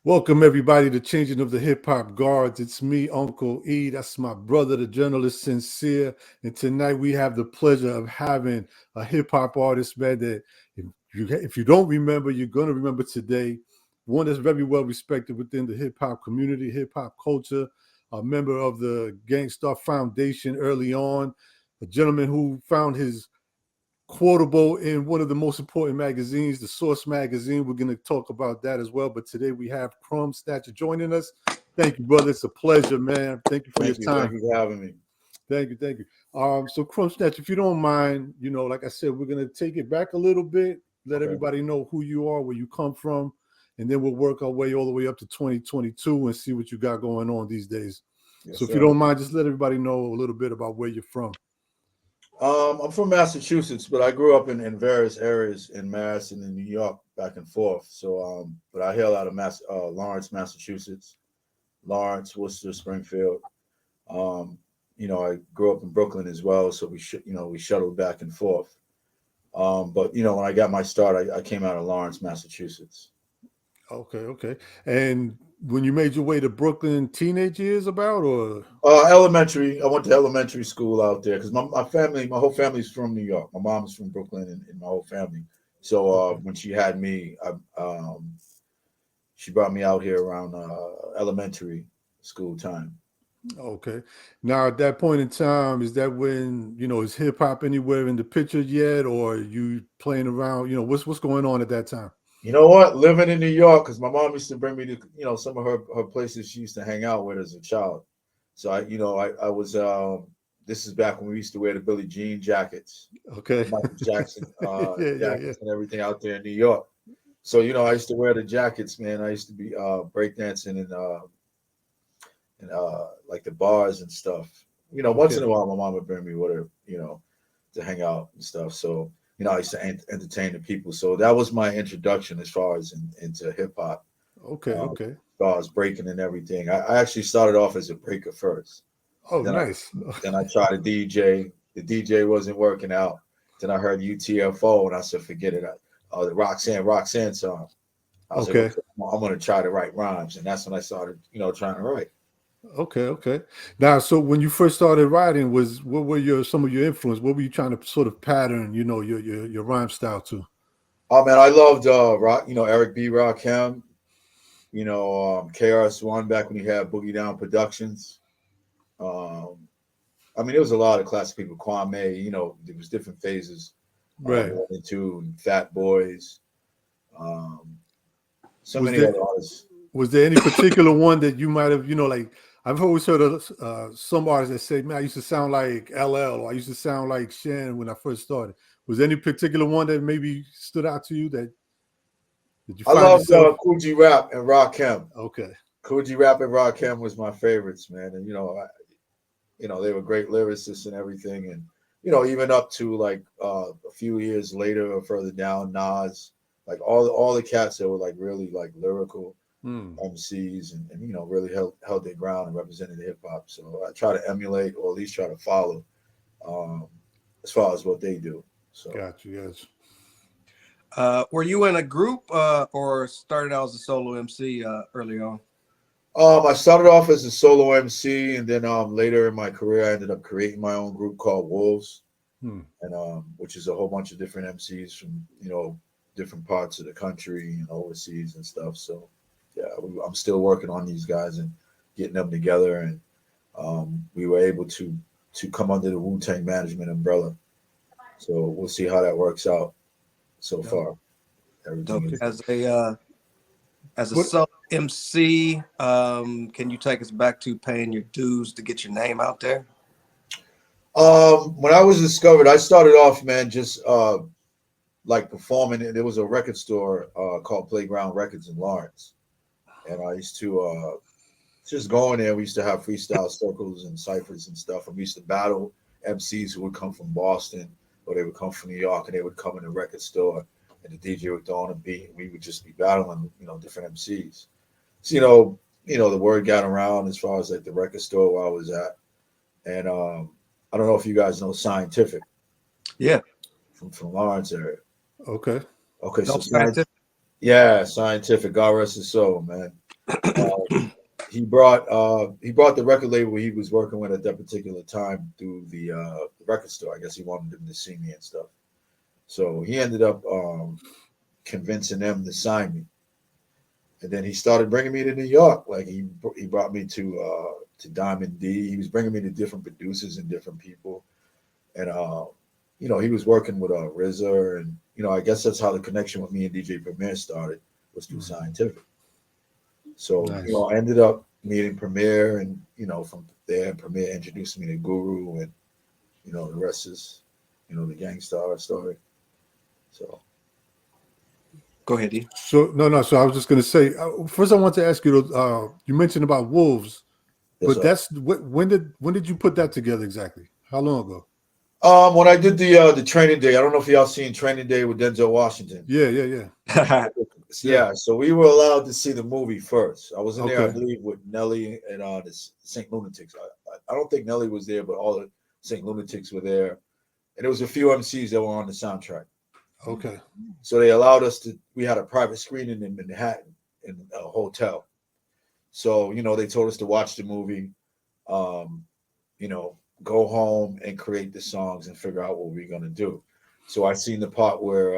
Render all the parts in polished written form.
Welcome everybody to Changing of the Hip Hop Guards. It's me, Uncle E. That's my brother, the journalist Sincere. And tonight we have the pleasure of having a hip hop artist, man, that if you don't remember, you're gonna remember today. One that's very well respected within the hip hop community, hip hop culture, a member of the Gangstarr Foundation early on, a gentleman who found his quotable in one of the most important magazines, the Source magazine. We're going to talk about that as well. But today we have Krumb, Snatcha joining us. Thank you, brother. It's a pleasure, man. Thank you for your time. Thank you for having me. Thank you. So Krumb, Snatcha, if you don't mind, like I said, we're going to take it back a little bit, let everybody know who you are, where you come from, and then we'll work our way all the way up to 2022 and see what you got going on these days. Yes, so if you don't mind, just let everybody know a little bit about where you're from. I'm from Massachusetts, but I grew up in various areas in Mass and in New York, back and forth. So, but I hail out of Lawrence, Massachusetts, Lawrence, Worcester, Springfield. I grew up in Brooklyn as well, so we shuttled back and forth. But when I got my start, I came out of Lawrence, Massachusetts. Okay. And when you made your way to Brooklyn, teenage years or elementary. I went to elementary school out there because my whole family's from New York. My mom's from Brooklyn and my whole family. So when she had me, she brought me out here around elementary school time. Okay. Now at that point in time, is that when, is hip hop anywhere in the picture yet, or are you playing around? What's going on at that time? You know what? Living in New York, because my mom used to bring me to, some of her places she used to hang out with as a child. So I was, this is back when we used to wear the Billie Jean jackets. Okay. Michael Jackson jackets and everything out there in New York. So, I used to wear the jackets, man. I used to be breakdancing and like the bars and stuff. Once in a while my mom would bring me with her, to hang out and stuff. So I used to entertain the people. So that was my introduction as far as into hip hop. Okay. As far as breaking and everything. I actually started off as a breaker first. Oh, nice. Then I tried to DJ. The DJ wasn't working out. Then I heard UTFO and I said, forget it. The Roxanne song. I was like, I'm going to try to write rhymes. And that's when I started, trying to write. Okay. Now, so when you first started writing, what were some of your influence? What were you trying to sort of pattern, your rhyme style to? Oh man, I loved Eric B. Rakim, KRS-One back when he had Boogie Down Productions. There was a lot of classic people. Kwame, there was different phases. Right. 1 and 2, and Fat Boys. So many other artists. Was there any particular one that you might have, like I've always heard of some artists that say, man, I used to sound like LL, or I used to sound like Shan when I first started. Was there any particular one that maybe stood out to you that you find I loved Kool G Rap and Rakim. Okay. Kool G Rap and Rakim was my favorites, man. And, they were great lyricists and everything. And, even up to like a few years later or further down, Nas, like all the cats that were like really like lyrical MCs and really held their ground and represented hip hop. So I try to emulate or at least try to follow as far as what they do. So got you, yes. Were you in a group or started out as a solo MC early on? I started off as a solo MC, and then later in my career, I ended up creating my own group called W.O.L.V.E.S, and which is a whole bunch of different MCs from different parts of the country and overseas and stuff. So yeah, I'm still working on these guys and getting them together, and we were able to come under the Wu-Tang management umbrella. So we'll see how that works out. So far, everything as a solo MC, can you take us back to paying your dues to get your name out there? When I was discovered, I started off, man, just like performing. There was a record store called Playground Records in Lawrence, and I used to just go in there. We used to have freestyle circles and ciphers and stuff, and we used to battle MCs who would come from Boston or they would come from New York, and they would come in the record store, and the DJ would throw on a beat, and we would just be battling, different MCs. So, the word got around as far as like the record store where I was at, and I don't know if you guys know Scientific. Yeah, from Lawrence area. Okay. So Scientific. Yeah, Scientific. God rest his soul, man. He brought the record label he was working with at that particular time through the record store. I guess he wanted them to see me and stuff. So he ended up convincing them to sign me. And then he started bringing me to New York. Like he brought me to Diamond D. He was bringing me to different producers and different people. And he was working with RZA, and I guess that's how the connection with me and DJ Premier started, was through Scientific. So Nice. I ended up meeting Premier, and from there, Premier introduced me to Guru, and the rest is the Gangstarr story. So. Go ahead, D. So no. So I was just going to say, first I want to ask you. You mentioned about Wolves, but that's when did you put that together exactly? How long ago? When I did the Training Day, I don't know if y'all seen Training Day with Denzel Washington. Yeah. Yeah. So we were allowed to see the movie first. I was in there, I Okay. believe, with Nelly and the St. Lunatics. I don't think Nelly was there, but all the St. Lunatics were there, and there was a few MCs that were on the soundtrack. Okay. So they allowed us to. We had a private screening in Manhattan in a hotel. So they told us to watch the movie. Go home and create the songs and figure out what we're gonna do. So I seen the part where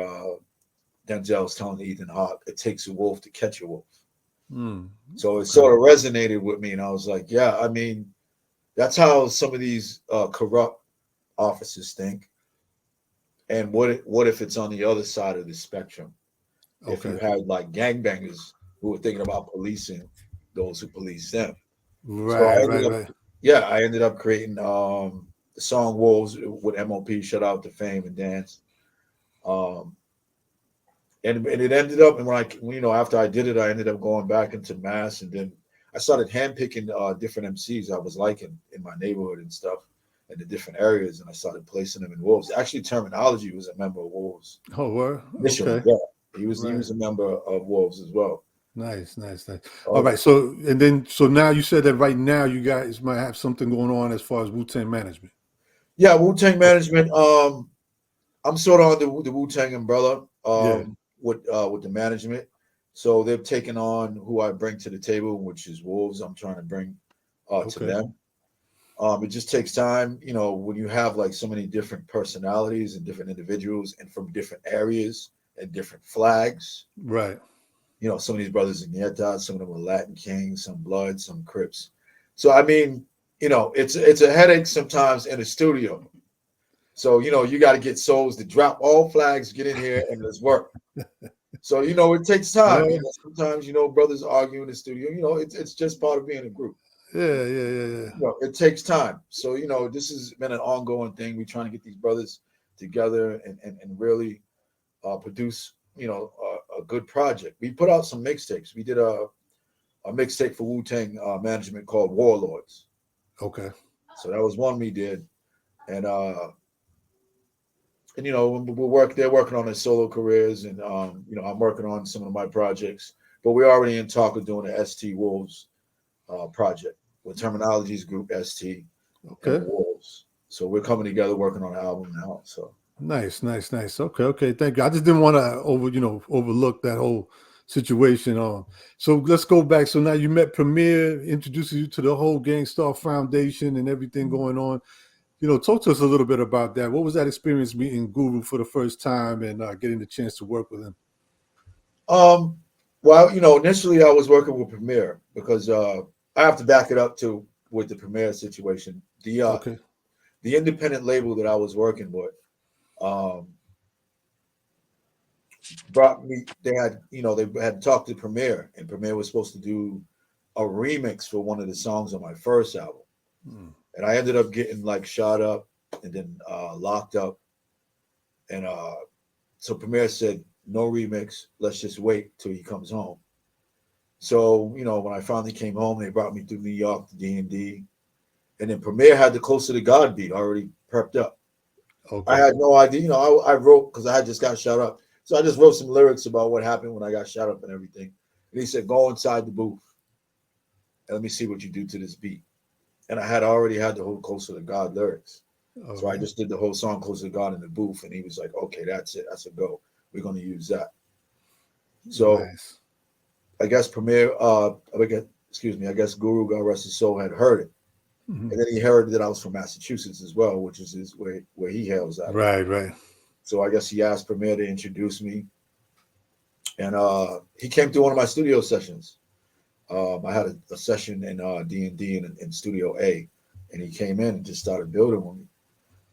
Denzel's telling Ethan Hawke, "It takes a wolf to catch a wolf." So it sort of resonated with me, and I was like, "Yeah, I mean, that's how some of these corrupt officers think." And what if it's on the other side of the spectrum? If you had like gangbangers who were thinking about policing those who police them. So I ended up creating the song Wolves with MOP, shout out to Fame and Dance. And it ended up, and after I did it, I ended up going back into Mass, and then I started handpicking different MCs I was liking in my neighborhood and stuff, in the different areas, and I started placing them in Wolves. Actually, Terminology was a member of Wolves. Oh, word? Initially, yeah, he was a member of Wolves as well. Nice. All right, so now you said that right now you guys might have something going on as far as Wu-Tang management. Yeah, Wu-Tang management. I'm sort of on the Wu-Tang umbrella with the management. So they've taken on who I bring to the table, which is Wolves. I'm trying to bring to them. It just takes time, when you have like so many different personalities and different individuals and from different areas and different flags. Right. Some of these brothers in Nietas, some of them are Latin Kings, some Blood, some Crips. So I mean, it's a headache sometimes in the studio. So you got to get souls to drop all flags, get in here, and let's work. So it takes time. Sometimes brothers argue in the studio. It's just part of being a group. Yeah. It takes time. So this has been an ongoing thing. We're trying to get these brothers together and really produce a good project. We put out some mixtapes. We did a mixtape for Wu-Tang management called Warlords. Okay. So that was one we did, and they're working on their solo careers, and I'm working on some of my projects, but we're already in talk of doing the ST Wolves project with Terminology's group ST and Wolves. So we're coming together working on an album now. So nice. Okay. Thank you. I just didn't want to overlook that whole situation. So let's go back. So now you met Premier, introduces you to the whole Gangstarr Foundation and everything going on. Talk to us a little bit about that. What was that experience meeting Guru for the first time and getting the chance to work with him? Well, initially I was working with Premier because I have to back it up with the Premier situation. The independent label that I was working with brought me. They had talked to Premier, and Premier was supposed to do a remix for one of the songs on my first album. And I ended up getting like shot up and then locked up. And so Premier said, no remix. Let's just wait till he comes home. So, when I finally came home, they brought me through New York to D&D. And then Premier had the Closer to God beat already prepped up. I had no idea. I wrote, because I had just got shot up. So I just wrote some lyrics about what happened when I got shot up and everything. And he said, go inside the booth and let me see what you do to this beat. And I had already had the whole Closer to God lyrics. So I just did the whole song Closer to God in the booth. And he was like, okay, that's it. That's a go. We're going to use that. So I guess Premier, I guess Guru, God rest his soul, had heard it. Mhm. And then he heard that I was from Massachusetts as well, which is where he hails out of. Right, right. So I guess he asked Premier to introduce me. And he came to one of my studio sessions. I had a session in D&D in Studio A, and he came in and just started building with me.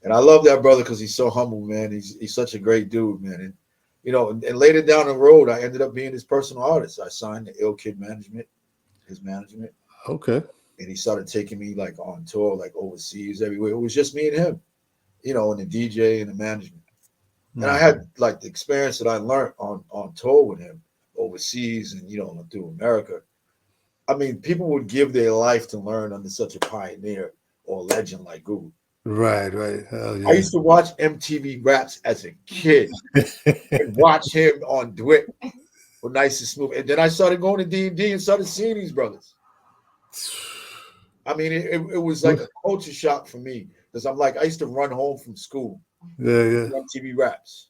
And I love that brother because he's so humble, man. He's such a great dude, man. And you know, and later down the road, I ended up being his personal artist. I signed the Ill Kid management, his management, Okay. and he started taking me like on tour, like overseas, everywhere. It was just me and him, you know, and the DJ and the management. And I had like the experience that I learned on tour with him overseas and you know through America. I mean, people would give their life to learn under such a pioneer or legend like Guru. Right, right. Hell I yeah. used to watch MTV Raps as a kid and watch him on DeWitt for Nice and Smooth. And then I started going to D&D and started seeing these brothers. I mean, it was like a culture shock for me because I'm like, I used to run home from school, Yeah. MTV Raps,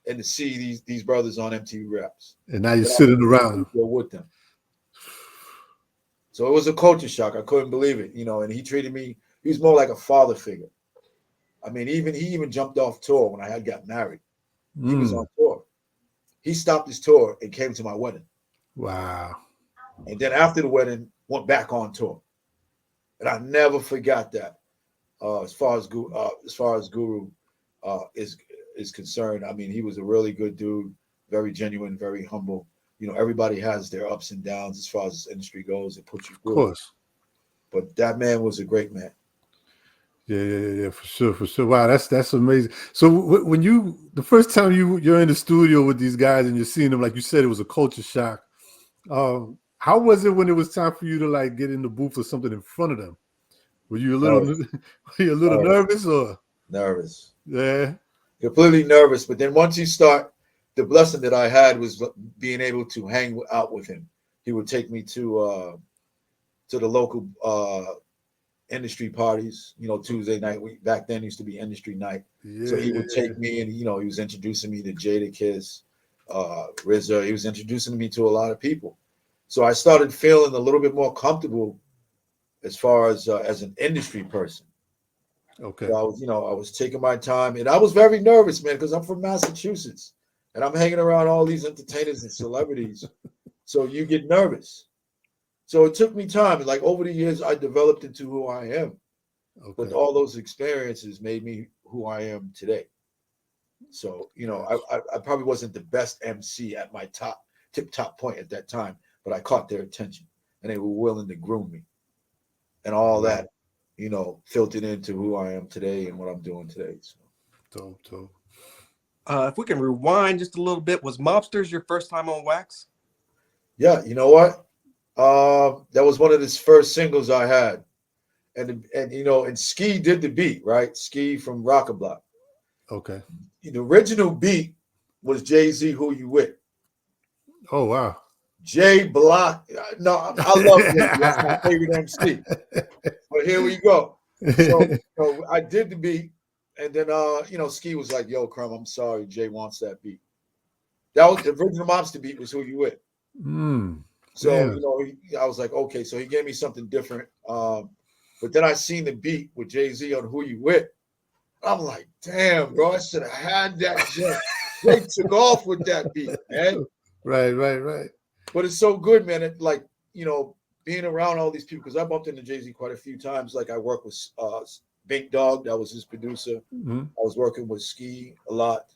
and to see these brothers on MTV Raps. And now you're Then I sitting was around. with them. So it was a culture shock. I couldn't believe it, you know. And he treated me. He was more like a father figure. I mean, he even jumped off tour when I had got married. He was on tour. He stopped his tour and came to my wedding. Wow. And then after the wedding, went back on tour. And I never forgot that. As far as Guru is concerned, I mean, he was a really good dude, very genuine, very humble. You know, everybody has their ups and downs as far as this industry goes. It puts you Of through. course. But that man was a great man. Yeah, for sure. Wow, that's amazing. So when the first time you're in the studio with these guys and you're seeing them, like you said, it was a culture shock. How was it when it was time for you to like get in the booth or something in front of them? Were you a little nervous or? Nervous. Yeah. Completely nervous. But then once you start, the blessing that I had was being able to hang out with him. He would take me to the local industry parties, you know, Tuesday night. Back then used to be industry night. Yeah. So he would take me and, you know, he was introducing me to Jada Kiss, RZA. He was introducing me to a lot of people. So I started feeling a little bit more comfortable as far as an industry person. Okay. So I was taking my time and I was very nervous, man, because I'm from Massachusetts and I'm hanging around all these entertainers and celebrities. So you get nervous. So it took me time. And like over the years, I developed into who I am. Okay. But all those experiences made me who I am today. So, you know, I probably wasn't the best MC at my tip top point at that time, but I caught their attention and they were willing to groom me. And all that, you know, filtered into who I am today and what I'm doing today. So. Dope. If we can rewind just a little bit, was Mobsters your first time on wax? Yeah, you know what? That was one of his first singles I had. And you know, and Ski did the beat, right? Ski from Rock Block. Okay. The original beat was Jay-Z, Who You With. Oh wow. Jay Block. No, I love Jay. That's my favorite MC. But here we go. So I did the beat, and then you know, Ski was like, "Yo, Krumb, I'm sorry, Jay wants that beat." That was the original Mobster beat. Was Who You With. So you know, I was like, okay. So he gave me something different. But then I seen the beat with Jay-Z on Who You With. I'm like, damn, bro, I should have had that joint. They took off with that beat, man. Right. But it's so good, man. It, like, you know, being around all these people, because I bumped into Jay-Z quite a few times. Like I worked with Big Dog, that was his producer. Mm-hmm. I was working with Ski a lot.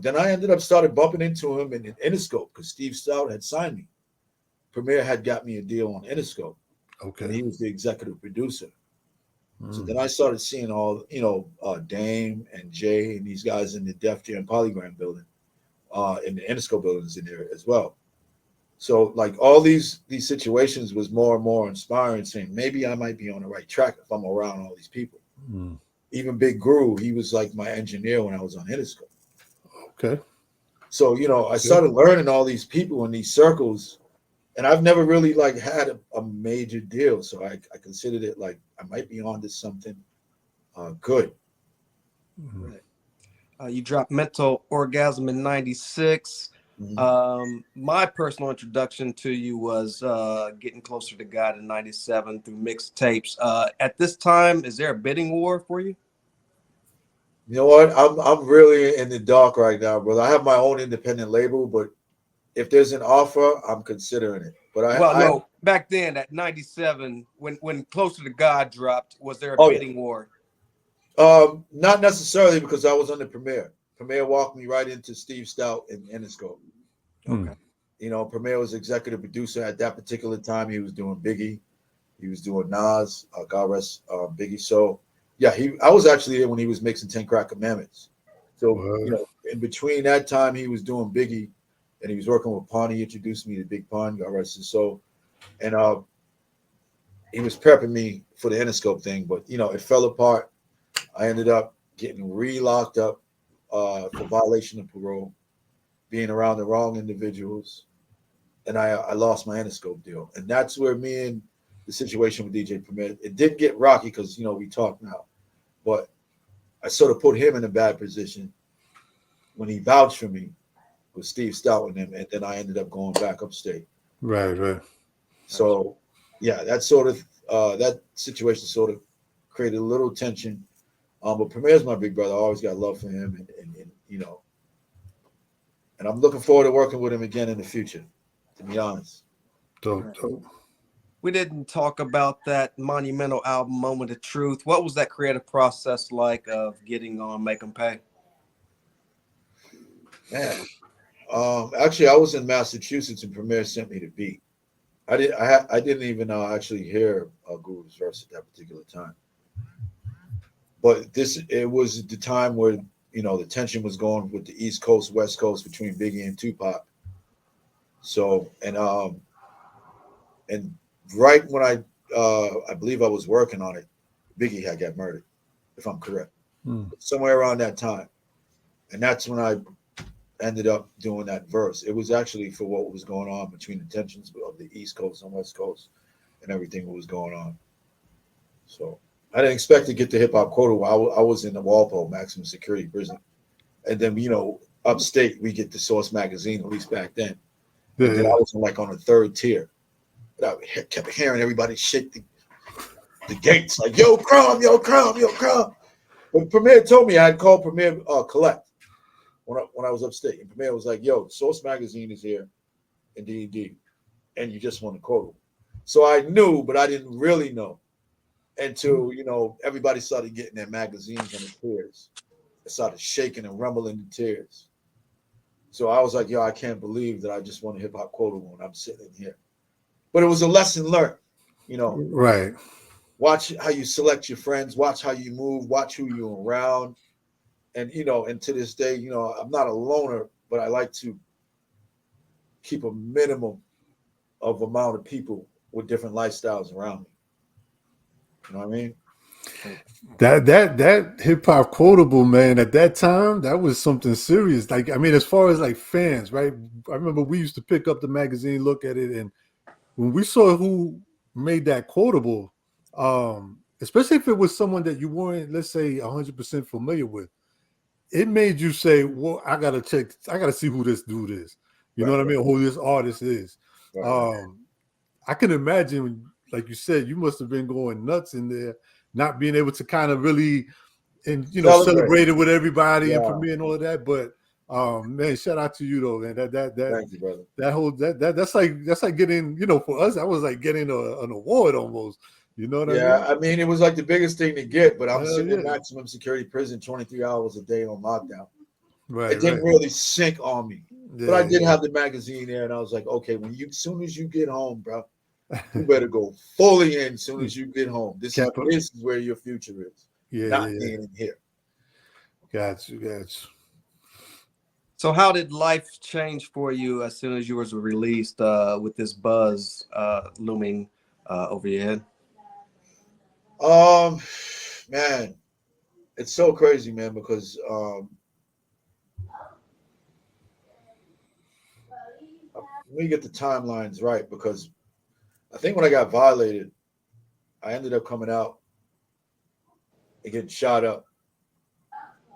Then I ended up started bumping into him in Interscope because Steve Stout had signed me. Premier had got me a deal on Interscope. Okay. And he was the executive producer. So then I started seeing all, you know, Dame and Jay and these guys in the Def Jam Polygram building, in the Interscope buildings in there as well. So like all these situations was more and more inspiring, saying maybe I might be on the right track if I'm around all these people. Even Big Guru, he was like my engineer when I was on Interscope. Okay. So, you know, I started learning all these people in these circles. And I've never really like had a major deal. So I considered it like I might be on to something good. Right. You dropped Mental Orgasm in 96. My personal introduction to you was getting closer to God in '97 through mixtapes. At this time, is there a bidding war for you? You know what? I'm really in the dark right now, brother. I have my own independent label, but if there's an offer, I'm considering it. But Well, I no, back then at '97, when Closer to God dropped, was there a oh yeah. bidding war? Not necessarily because I was on the Premier. Premier walked me right into Steve Stout and Interscope. Hmm. Okay. You know, Premier was executive producer at that particular time. He was doing Biggie, he was doing Nas, God rest Biggie. So yeah, I was actually there when he was mixing 10 Crack Commandments. So you Well, know, in between that time, he was doing Biggie, and he was working with Pun. He introduced me to Big Pun, God rest his soul, and he was prepping me for the Interscope thing. But you know, it fell apart. I ended up getting re-locked up for violation of parole, being around the wrong individuals, and I lost my Interscope deal. And that's where me and the situation with DJ Premier, it did get rocky because, you know, we talk now, but I sort of put him in a bad position when he vouched for me with Steve Stout and him, and then I ended up going back upstate. right. So, yeah, that situation sort of created a little tension. But Premier's my big brother. I always got love for him, and you know, and I'm looking forward to working with him again in the future. To be honest. Dope. We didn't talk about that monumental album, Moment of Truth. What was that creative process like of getting on Make 'Em Pay? Man, actually, I was in Massachusetts and Premier sent me the beat. I didn't even actually hear Guru's verse at that particular time. But it was the time where, you know, the tension was going with the East Coast, West Coast between Biggie and Tupac. So and right when I believe I was working on it, Biggie had got murdered, if I'm correct, Hmm. somewhere around that time, and that's when I ended up doing that verse. It was actually for what was going on between the tensions of the East Coast and West Coast and everything that was going on. So I didn't expect to get the hip hop quota while I was in the Walpole maximum security prison, and then you know upstate we get the Source magazine, at least back then, and then I Yeah. was like on the third tier. But I kept hearing everybody shake the gates like yo Krumb, yo Krumb, yo Krumb. But Premier told me I had called Premier collect when I was upstate, and Premier was like, "Yo, Source magazine is here in D&D, and you just won the quota." So I knew, but I didn't really know until you know everybody started getting their magazines on the tears. It started shaking and rumbling in tears. So I was like, "Yo, I can't believe that I just won a hip hop quota when I'm sitting in here." But it was a lesson learned. You know, Right. watch how you select your friends, watch how you move, watch who you're around, and you know, and to this day, you know, I'm not a loner, but I like to keep a minimum of amount of people with different lifestyles around me. You know what I mean? That hip hop quotable, man, at that time, that was something serious. Like, I mean, as far as like fans, right? I remember we used to pick up the magazine, look at it, and when we saw who made that quotable, especially if it was someone that you weren't, let's say, 100% familiar with, it made you say, "Well, I gotta see who this dude is." You know Right, what I right, mean? Who this artist is. right, right. Um, I can imagine, like you said, you must have been going nuts in there, not being able to kind of really and Celebrate. celebrate it with everybody and Yeah. premiere and all of that. But man, shout out to you though, man. Thank you, brother. That whole that's like getting, for us, that was like getting an award almost. You know what I Yeah, mean? I mean, it was like the biggest thing to get, but I'm Hell sitting in yeah. maximum security prison 23 hours a day on lockdown. Right, It didn't right. really sink on me. But I Yeah, did have the magazine there, and I was like, okay, as soon as you get home, bro, you better go fully in as soon as you get home. This is Kappa. this is where your future is, not Yeah. being in here. Got you. So how did life change for you as soon as you was released with this buzz looming over your head? Um, man, it's so crazy, man, because let me get the timelines right because I think when I got violated, I ended up coming out and getting shot up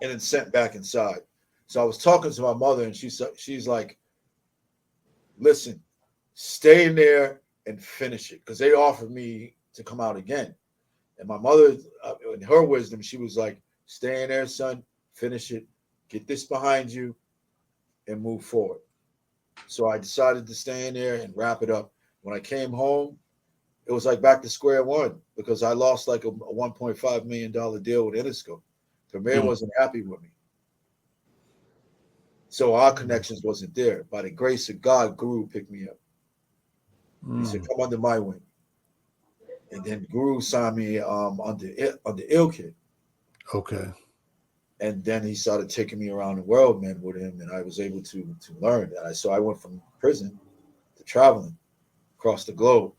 and then sent back inside. So I was talking to my mother, and she's like, listen, stay in there and finish it. Because they offered me to come out again. And my mother, in her wisdom, she was like, stay in there, son, finish it, get this behind you, and move forward. So I decided to stay in there and wrap it up. When I came home, it was like back to square one because I lost like a $1.5 million deal with Interscope. Premier wasn't happy with me. So our connections wasn't there. By the grace of God, Guru picked me up. He said, come under my wing. And then Guru signed me under Ill Kid. Okay. And then he started taking me around the world, man, with him, and I was able to learn. So I went from prison to traveling across the globe.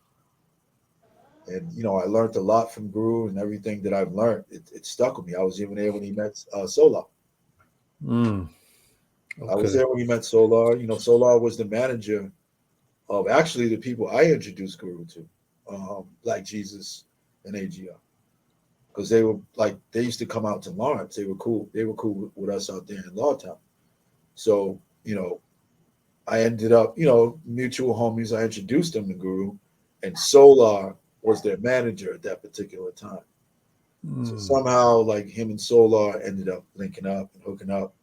And, you know, I learned a lot from Guru, and everything that I've learned, it stuck with me. I was even there when he met Solar. Okay. I was there when he met Solar. You know, Solar was the manager of actually the people I introduced Guru to, Black Jesus and AGR. Because they were like, they used to come out to Lawrence. They were cool. They were cool with us out there in Lawtown. So, you know, I ended up, you know, mutual homies. I introduced them to Guru, and Solar was their manager at that particular time. So somehow, like, him and Solar ended up linking up and hooking up,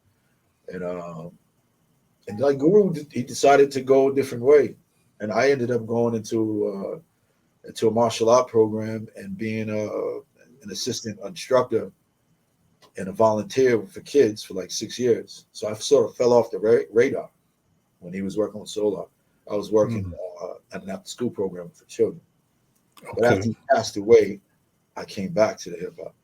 and like Guru, he decided to go a different way, and I ended up going into a martial art program and being an assistant instructor and a volunteer for kids for like 6 years. So I sort of fell off the radar when he was working with Solar. I was working at an after-school program for children. But after he passed away, I came back to the hip hop.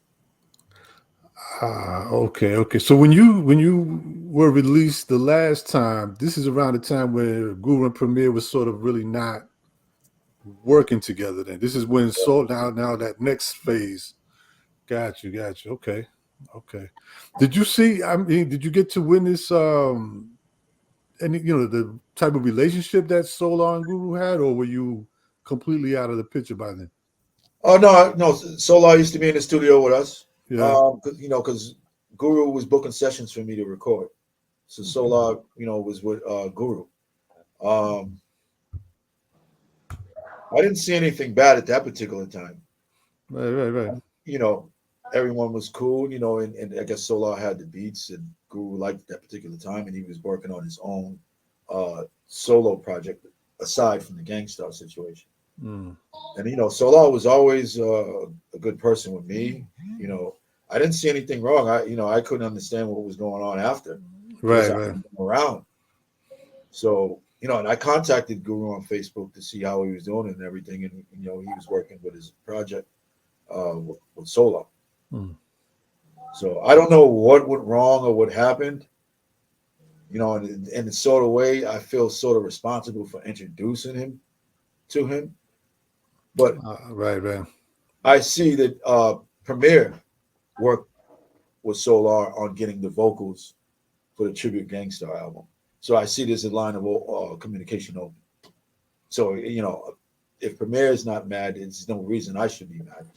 Okay. So when you were released the last time, this is around the time where Guru and Premier was sort of really not working together. Then this is when now that next phase. Got you. Okay. Did you see? I mean, did you get to witness any, you know, the type of relationship that Solar and Guru had, or were you completely out of the picture by then? Oh no! Solar used to be in the studio with us. Yeah. You know, because Guru was booking sessions for me to record. So Solar, you know, was with Guru. I didn't see anything bad at that particular time. Right. You know, everyone was cool. You know, and I guess Solar had the beats, and Guru liked that particular time, and he was working on his own solo project aside from the Gangstarr situation. And you know, Solar was always a good person with me. You know, I didn't see anything wrong. I couldn't understand what was going on after. Right. I wasn't around. So, you know, and I contacted Guru on Facebook to see how he was doing and everything. And, you know, he was working with his project with Solar. So I don't know what went wrong or what happened. You know, in the sort of way, I feel sort of responsible for introducing him to him. But right. I see that Premier worked with Solar on getting the vocals for the tribute Gangstarr album. So I see there's a line of communication open. So, you know, if Premier is not mad, there's no reason I should be mad.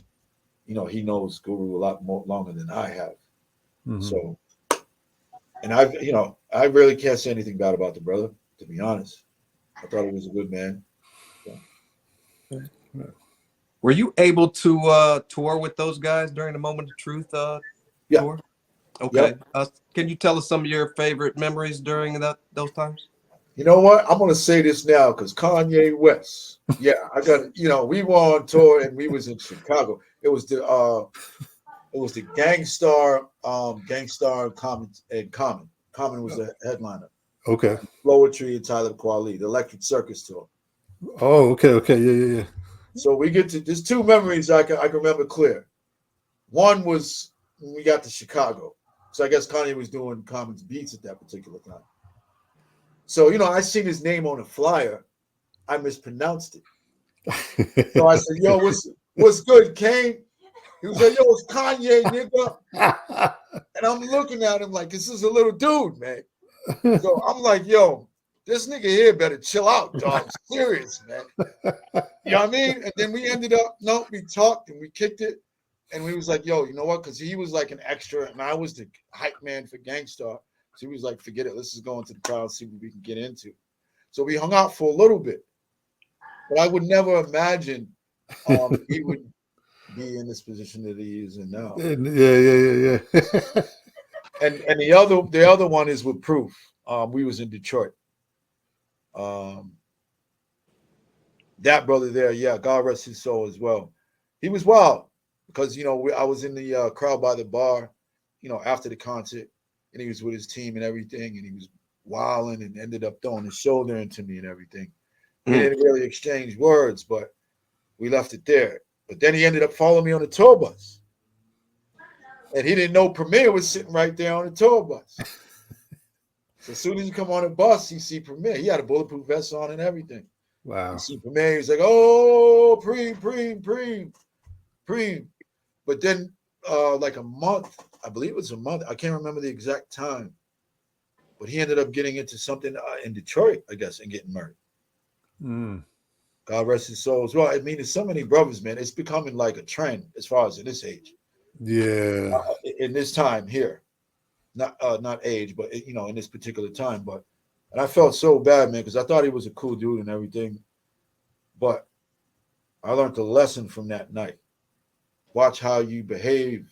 You know, he knows Guru a lot more longer than I have. So, and I really can't say anything bad about the brother, to be honest. I thought he was a good man. So. Were you able to tour with those guys during the Moment of Truth tour? Okay. Yep. Can you tell us some of your favorite memories during those times? You know what? I'm going to say this now because Kanye West. Yeah, I got it. You know, we were on tour and we was in Chicago. It was the Gangstarr Common and Common. Common was the headliner. Okay. Poetry and Tyler Kweli, the Electric Circus tour. Oh, okay. Yeah. So we get to, there's two memories I can remember clear. One was when we got to Chicago. So I guess Kanye was doing Common's beats at that particular time. So, you know, I seen his name on a flyer. I mispronounced it. So I said, yo, what's good, Kane? He was like, yo, it's Kanye, nigga. And I'm looking at him like, this is a little dude, man. So I'm like, yo, this nigga here better chill out, dog. Serious, man. You know what I mean? And then we ended up, we talked and we kicked it. And we was like, yo, you know what? Because he was like an extra and I was the hype man for Gangstarr. So he was like, forget it. Let's just go into the crowd and see what we can get into. So we hung out for a little bit. But I would never imagine he would be in this position that he is in now. Yeah. And the other one is with Proof. We was in Detroit. That brother there, yeah, God rest his soul as well. He was wild because I was in the crowd by the bar, after the concert, and he was with his team and everything, and he was wilding and ended up throwing his shoulder into me and everything. We didn't really exchange words, but we left it there. But then he ended up following me on the tour bus. And he didn't know Premier was sitting right there on the tour bus. So as soon as you come on the bus, you see Premier. He had a bulletproof vest on and everything. Wow. You see Premier, he was like, oh, Preem. But then like a month, I believe it was a month, I can't remember the exact time, but he ended up getting into something in Detroit, I guess, and getting murdered. God rest his soul as well. I mean, there's so many brothers, man. It's becoming like a trend as far as in this age. Yeah. In this time here, not age, but in this particular time. And I felt so bad, man, because I thought he was a cool dude and everything. But I learned a lesson from that night. Watch how you behave.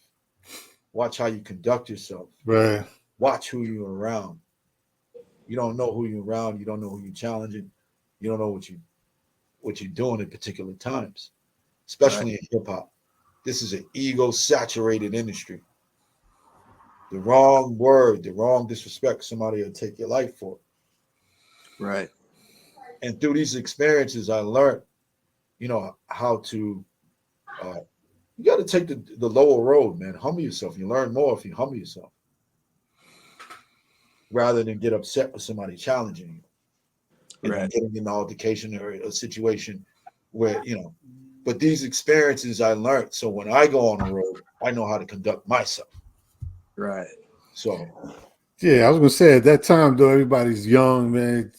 Watch how you conduct yourself. Right. Watch who you're around. You don't know who you're around. You don't know who you're challenging. You don't know what you're doing at particular times, especially in hip hop. This is an ego-saturated industry. The wrong word, the wrong disrespect, somebody will take your life for. Right. And through these experiences, I learned, how to. You got to take the lower road, man. Humble yourself. You learn more if you humble yourself, rather than get upset with somebody challenging you. And then getting in an altercation or a situation where, but these experiences I learned. So when I go on the road, I know how to conduct myself. Right. So. Yeah, I was gonna say at that time though, everybody's young, man.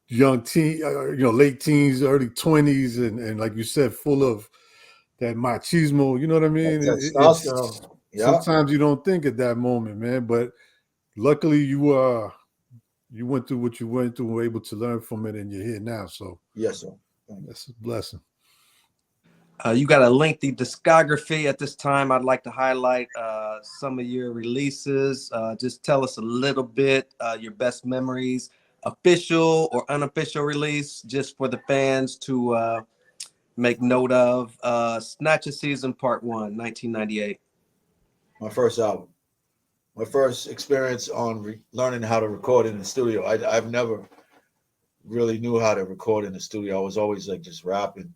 Young teen, late teens, early 20s, and like you said, full of that machismo. You know what I mean? Testosterone. Sometimes you don't think at that moment, man. But luckily, you went through what you went through and were able to learn from it, and you're here now. So yes, sir. That's a blessing. You got a lengthy discography at this time. I'd like to highlight some of your releases. Just tell us a little bit, your best memories, official or unofficial release, just for the fans to make note of. Snatcha Season Part 1, 1998. My first album. My first experience on learning how to record in the studio. I've never really knew how to record in the studio. I was always like just rapping,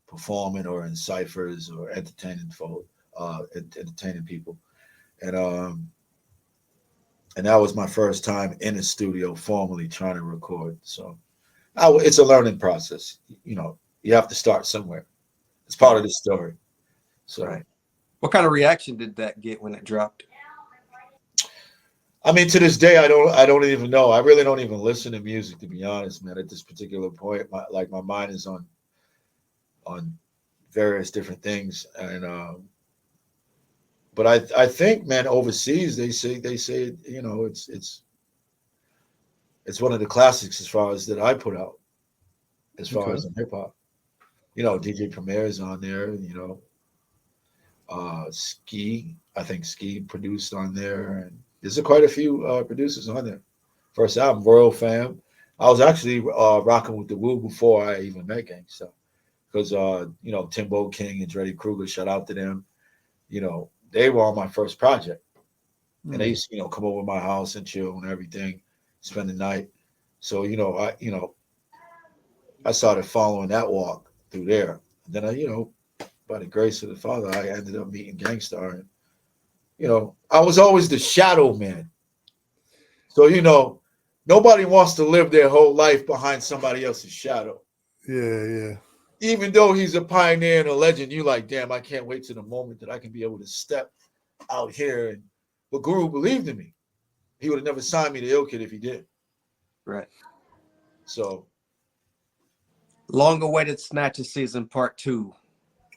performing or in ciphers or entertaining people. And that was my first time in a studio formally trying to record. So it's a learning process. You have to start somewhere. It's part of the story. So. Right. What kind of reaction did that get when it dropped? I mean, to this day, I don't even know. I really don't even listen to music, to be honest, man. At this particular point, my mind is on various different things, and but I think, man, overseas they say it's one of the classics as far as that I put out, as far as in hip hop. DJ Premier is on there, Ski, I think Ski produced on there, and there's quite a few producers on there. First album, Royal Fam. I was actually rocking with the W.O.L.V.E before I even met Gangstarr, because Timbo King and Dreddy Kruger, shout out to them. They were on my first project, and they used to come over my house and chill and everything, spend the night. So I started following that walk through there. And then by the grace of the Father, I ended up meeting Gangstarr. And, I was always the shadow man. So, nobody wants to live their whole life behind somebody else's shadow. Yeah. Even though he's a pioneer and a legend, you like, damn, I can't wait to the moment that I can be able to step out here. But Guru believed in me. He would have never signed me to Ill Kid if he did. Right. So. Long-awaited Snatcha Season Part 2.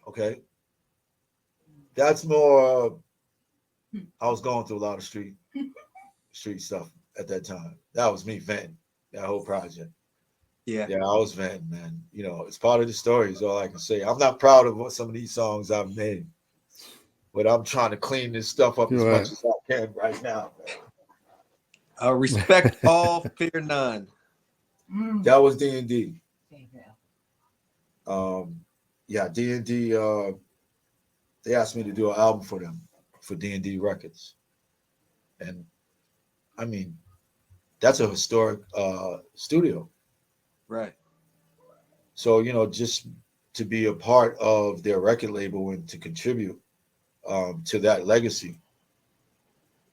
Okay. That's more, I was going through a lot of street stuff at that time. That was me venting that whole project. Yeah. Yeah, I was venting, man. You know, it's part of the story. Is all I can say. I'm not proud of what some of these songs I've made, but I'm trying to clean this stuff up as Right. much as I can right now. Respect all, fear none. That was D&D. Yeah, D&D. They asked me to do an album for them for D&D Records, and I mean, that's a historic studio. Right. So you know, just to be a part of their record label and to contribute to that legacy,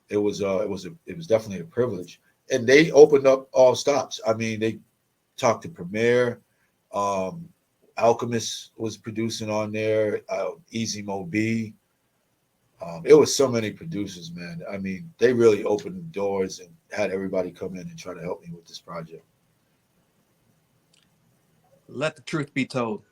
it was definitely a privilege. And they opened up all stops. I mean, they talked to Premier. Um, Alchemist was producing on there. Easy Mo B. It was so many producers, man. I mean, they really opened the doors and had everybody come in and try to help me with this project. Let the truth be told.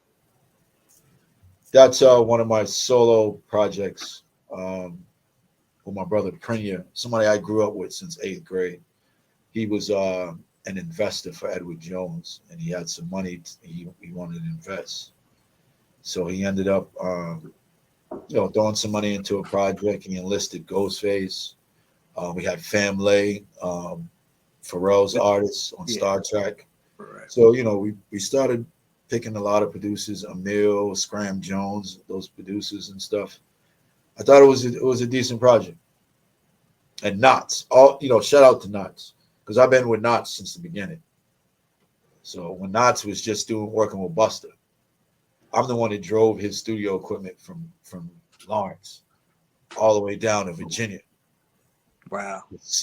That's one of my solo projects with my brother Prenya, somebody I grew up with since 8th grade. He was an investor for Edward Jones, and he had some money he wanted to invest. So he ended up, throwing some money into a project. He enlisted Ghostface. We had Family, Pharrell's artists on Star Trek. Right. So we started picking a lot of producers, Emil, Scram Jones, those producers and stuff. I thought it was a decent project. And Knots, shout out to Knots, because I've been with Knots since the beginning. So when Knots was just working with Buster, I'm the one that drove his studio equipment from Lawrence all the way down to Virginia. Wow.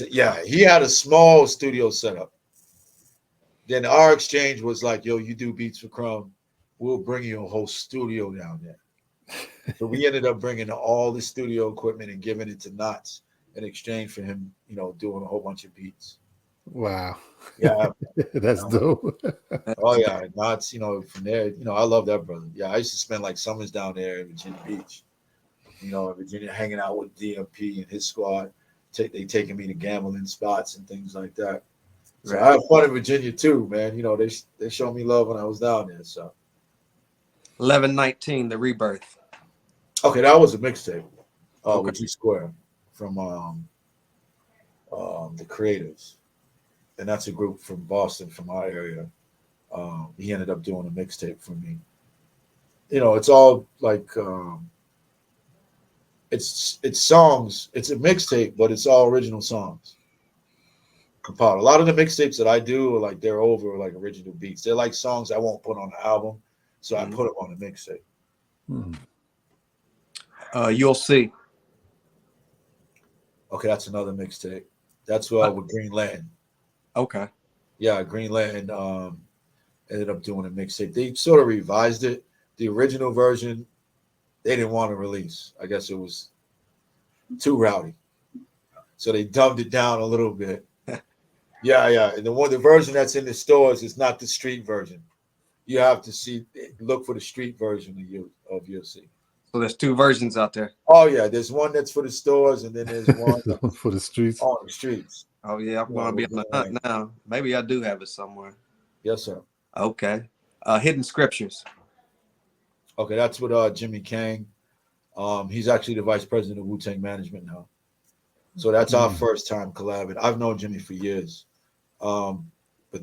Yeah, he had a small studio setup. Then our exchange was like, yo, you do beats for Krumb, we'll bring you a whole studio down there. So we ended up bringing all the studio equipment and giving it to Knots in exchange for him, doing a whole bunch of beats. Wow. Yeah. That's dope. Oh yeah. Knots, from there, I love that brother. Yeah, I used to spend like summers down there in Virginia Beach, in Virginia, hanging out with DMP and his squad. They taking me to gambling spots and things like that. So Right. I had fun in Virginia too, man. They showed me love when I was down there. So 1119, The Rebirth. okay, that was a mixtape Okay. with G Square from the Creatives, and that's a group from Boston, from our area. He ended up doing a mixtape for me. It's all like it's songs. It's a mixtape, but it's all original songs compiled. A lot of the mixtapes that I do are like they're over like original beats. They're like songs I won't put on the album, so I put them on the mixtape. You'll See. Okay, that's another mixtape. That's with Green Lantern. Okay. Yeah, Green Lantern ended up doing a mixtape. They sort of revised it. The original version, they didn't want to release. I guess it was too rowdy. So they dumbed it down a little bit. Yeah. And the version that's in the stores is not the street version. You have to look for the street version of You'll See. So there's two versions out there. Oh yeah, there's one that's for the stores, and then there's one for the streets. on the streets. Oh yeah, I'm gonna be on the hunt now. Maybe I do have it somewhere. Yes, sir. Okay. Hidden Scriptures. Okay, that's with Jimmy Kang. He's actually the vice president of Wu-Tang Management now. So that's our first time collabing. I've known Jimmy for years, but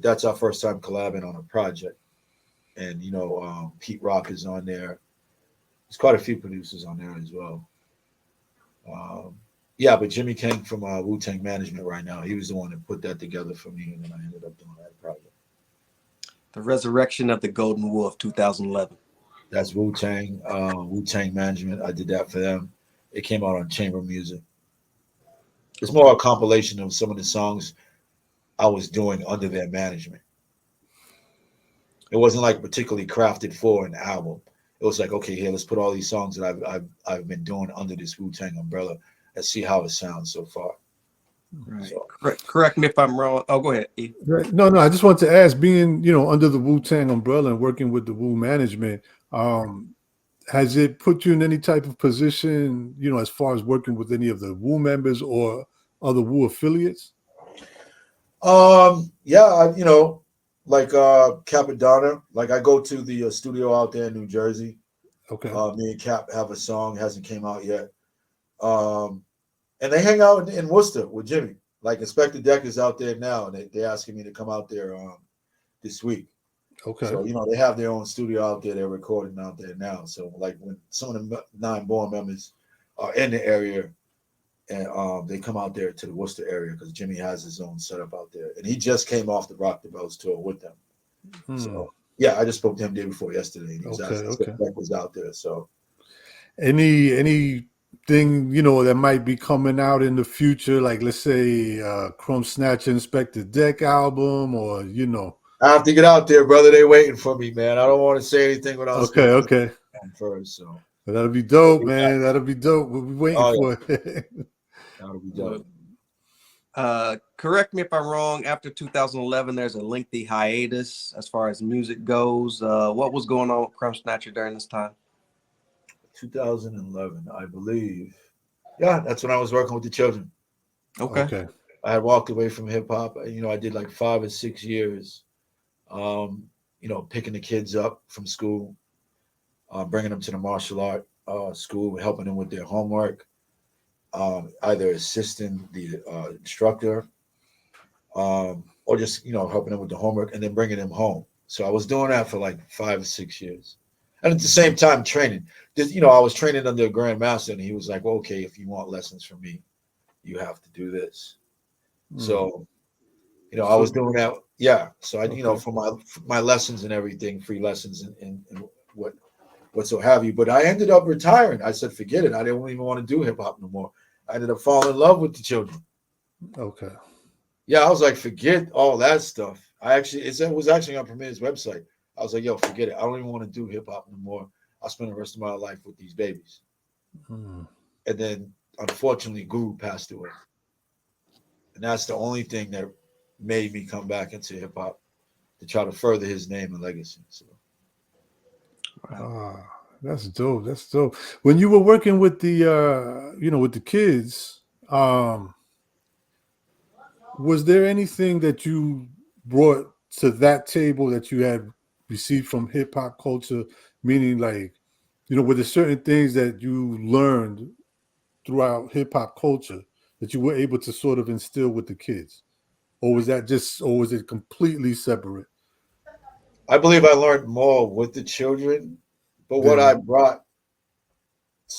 that's our first time collabing on a project. And Pete Rock is on there. There's quite a few producers on there as well. Yeah, but Jimmy Kang from Wu-Tang Management right now, he was the one that put that together for me, and then I ended up doing that project. The Resurrection of the Golden Wolf, 2011. That's Wu-Tang, Wu-Tang Management. I did that for them. It came out on Chamber Music. It's more a compilation of some of the songs I was doing under their management. It wasn't like particularly crafted for an album. It was like, okay, here, let's put all these songs that I've been doing under this Wu-Tang umbrella and see how it sounds so far. Right. So. Correct me if I'm wrong. Oh, go ahead, E. Right. No, I just want to ask, being under the Wu-Tang umbrella and working with the Wu management, has it put you in any type of position, as far as working with any of the Wu members or other Wu affiliates? Yeah, like Capadonna. Like I go to the studio out there in New Jersey. Okay. Me and Cap have a song, hasn't came out yet. And they hang out in Worcester with Jimmy. Like Inspector Deck is out there now, and they asking me to come out there this week. Okay. So they have their own studio out there. They're recording out there now. So like when some of the 9 Born members are in the area, and they come out there to the Worcester area because Jimmy has his own setup out there, and he just came off the Rock the Bells tour with them. So yeah, I just spoke to him day before yesterday, and he was asking if Deck was out there. So anything that might be coming out in the future, like let's say Krumb Snatcha Inspector Deck album, or I have to get out there, brother. They waiting for me, man. I don't want to say anything without okay. First. So That'll be dope, man. That'll be dope. We'll be waiting for it. That'll be dope. Correct me if I'm wrong. After 2011, there's a lengthy hiatus as far as music goes. What was going on with Krumb Snatcha during this time? 2011, I believe. Yeah, that's when I was working with the children. Okay. I had walked away from hip hop. I did like 5 or 6 years. Picking the kids up from school, bringing them to the martial art school, helping them with their homework, either assisting the instructor, or just helping them with the homework, and then bringing them home. So I was doing that for like 5 or 6 years, and at the same time training. I was training under a grandmaster, and he was like, well, "Okay, if you want lessons from me, you have to do this." So, I was doing that. Yeah. So I, for my lessons and everything, free lessons and what so have you. But I ended up retiring. I said, forget it. I didn't even want to do hip hop no more. I ended up falling in love with the children. Okay. Yeah, I was like, forget all that stuff. It was actually on Premier's website. I was like, yo, forget it. I don't even want to do hip hop no more. I'll spend the rest of my life with these babies. And then, unfortunately, Guru passed away. And that's the only thing that made me come back into hip hop to try to further his name and legacy. So, that's dope. That's dope. When you were working with the with the kids, was there anything that you brought to that table that you had received from hip hop culture? Meaning, like, were there certain things that you learned throughout hip hop culture that you were able to sort of instill with the kids? Or was it completely separate? I believe I learned more with the children, but what I brought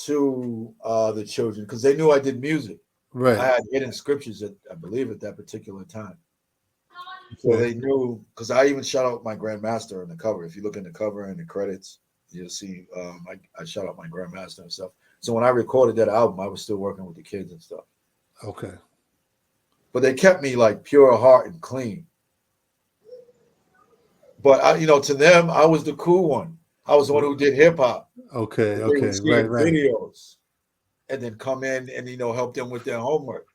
to the children, because they knew I did music. Right. I had hidden scriptures I believe at that particular time. So they knew, because I even shout out my grandmaster on the cover. If you look in the cover and the credits, you'll see I shout out my grandmaster and stuff. So when I recorded that album, I was still working with the kids and stuff. Okay. But they kept me like pure heart and clean. But to them, I was the cool one. I was the one who did hip hop. Okay. They would see Right. videos and then come in and help them with their homework.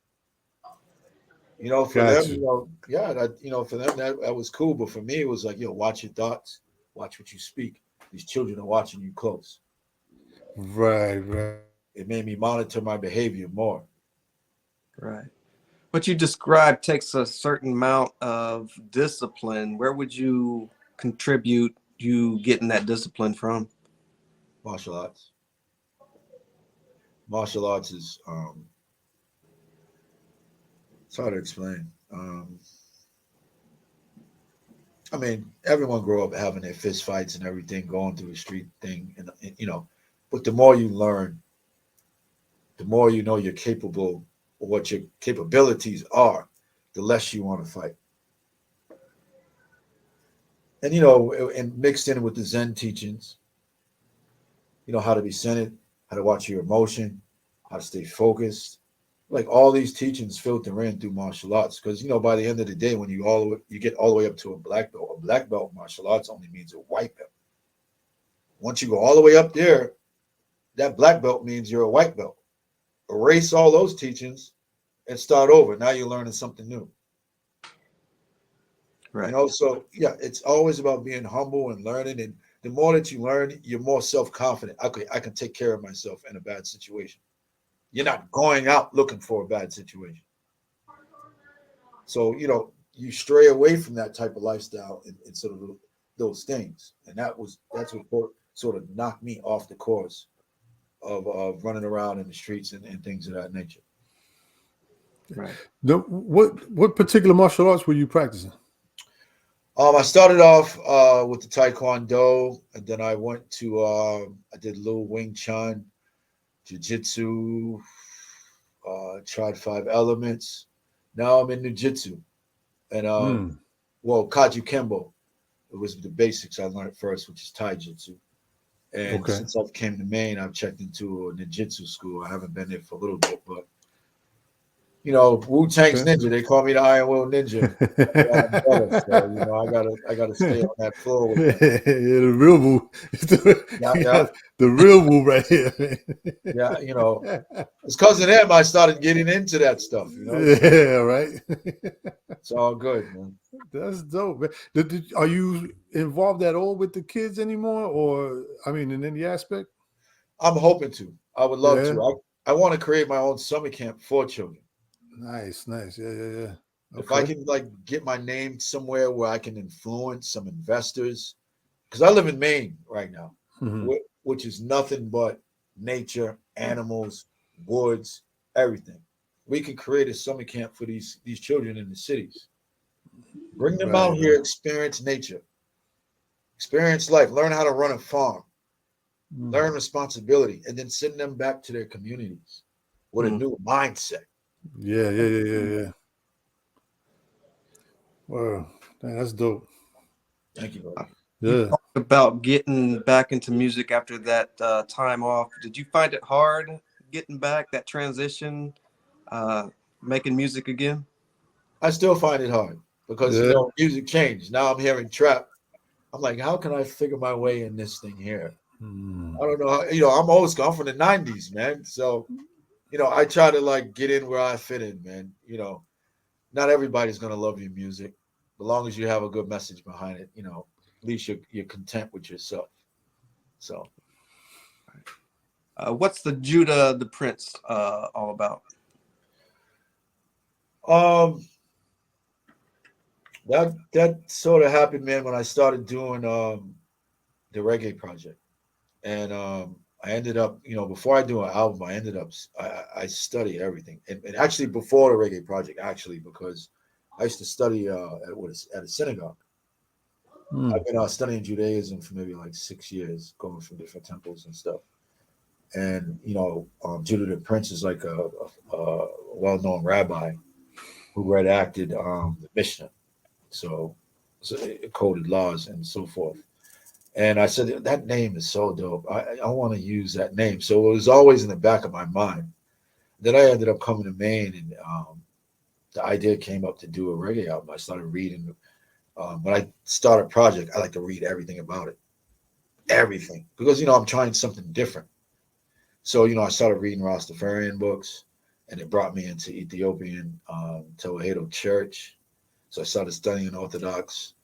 For them, for them that was cool. But for me, it was like, watch your thoughts, watch what you speak. These children are watching you close. Right. It made me monitor my behavior more. Right. What you described takes a certain amount of discipline. Where would you contribute you getting that discipline from? Martial arts. Martial arts is it's hard to explain. I mean, everyone grew up having their fist fights and everything, going through the street thing, and but the more you learn, the more you know you're capable of what your capabilities are, the less you want to fight. And and mixed in with the Zen teachings, how to be centered, how to watch your emotion, how to stay focused. Like all these teachings filter in through martial arts, because by the end of the day, when you get all the way up to a black belt martial arts only means a white belt. Once you go all the way up there, that black belt means you're a white belt. Erase all those teachings and start over. Now you're learning something new. Right. So yeah, it's always about being humble and learning. And the more that you learn, you're more self-confident. Okay, I can take care of myself in a bad situation. You're not going out looking for a bad situation. So, you stray away from that type of lifestyle and sort of those things. And that's what sort of knocked me off the course of running around in the streets and things of that nature. Right. What particular martial arts were you practicing? I started off with the Taekwondo, and then I went to I did a little Wing Chun, Jiu-Jitsu, tried 5 elements. Now I'm in Jiu-Jitsu, and Kaju Kembo. It was the basics I learned first, which is Taijutsu. And since I've came to Maine, I've checked into a ninjutsu school. I haven't been there for a little bit, but Wu-Tang's ninja. They call me the Iron Will Ninja. So I gotta stay on that floor with them. The real Wu. The real Wu right here. Yeah, it's because of them I started getting into that stuff. Yeah, right. It's all good, man. That's dope, man. Are you involved at all with the kids anymore, or in any aspect? I'm hoping to. I would love to. I want to create my own summer camp for children. Nice. Yeah. Okay. If I can get my name somewhere where I can influence some investors, because I live in Maine right now, which is nothing but nature, animals, woods, everything. We can create a summer camp for these children in the cities. Bring them out here, experience nature, experience life, learn how to run a farm, learn responsibility, and then send them back to their communities with a new mindset. Yeah. Wow, that's dope. Thank you, buddy. Yeah. You talked about getting back into music after that time off. Did you find it hard getting back, that transition, making music again? I still find it hard because music changed. Now I'm hearing trap. I'm like, how can I figure my way in this thing here? I don't know. I'm old school. I'm from the 90s, man. So, I try to get in where I fit in, man. Not everybody's gonna love your music. As long as you have a good message behind it, at least you're content with yourself. So, what's the Judah the Prince all about? That sort of happened, man, when I started doing the reggae project, and I ended up, before I do an album, I study everything, and actually before the reggae project, because I used to study at a synagogue. I've been studying Judaism for maybe 6 years, going from different temples and stuff. And Judah the Prince is like a well-known rabbi who redacted the Mishnah, so it coded laws and so forth. And I said, that name is so dope. I want to use that name. So it was always in the back of my mind. Then I ended up coming to Maine, and the idea came up to do a reggae album. I started reading. When I start a project, I like to read everything about it. Everything. Because, I'm trying something different. So, I started reading Rastafarian books, and it brought me into Ethiopian Tewahedo Church. So I started studying Orthodox